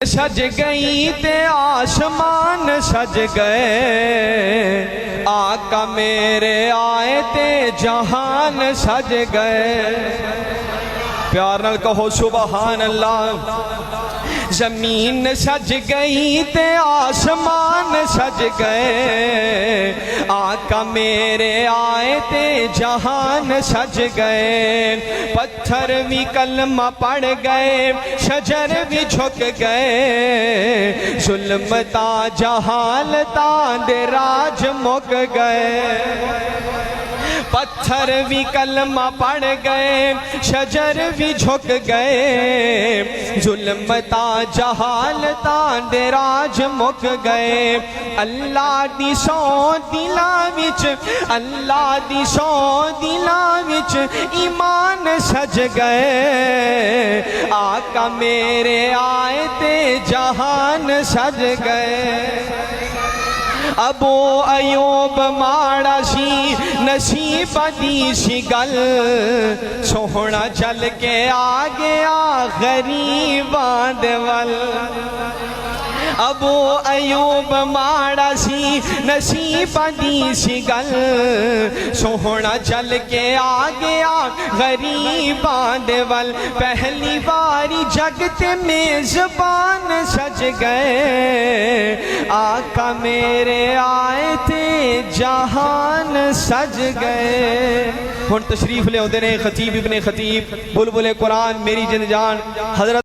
سج گئی تے آسمان سج گئے، آقا میرے آئے تے جہان سج گئے۔ پیار نال کہو سبحان اللہ۔ زمین سج گئی تے آسمان سج گئے، آقا میرے آئے تے جہان سج گئے۔ پتھر بھی کلمہ پڑھ گئے، شجر بھی جھک گئے، ظلم تا جہالتاں دے راج مک گئے۔ پتھر بھی کلمہ پڑھ گئے، شجر بھی جھک گئے، ظلم تا جہالتاں دے راج مک گئے۔ اللہ دی سو دلاں وچ، اللہ دی سو دلاں وچ ایمان سج گئے، آقا میرے آئے تے جہان سج گئے۔ ابو ایوب ماڑا سی نصیب دی سی گل، سوہنا چل کے آ گیا غریباں دے ول۔ ابو ایوب ماڑا سی نصیب دی سی گل، سوہنا چل کے آ گیا غریباں دے ول۔ پہلی باری جگ تے میزبان سج گئے، آقا میرے آئے تھے جہان سج گئے۔ ہن تشریف لے ہوندے نے خطیب ابن خطیب بلبل قرآن میری جن جان حضرت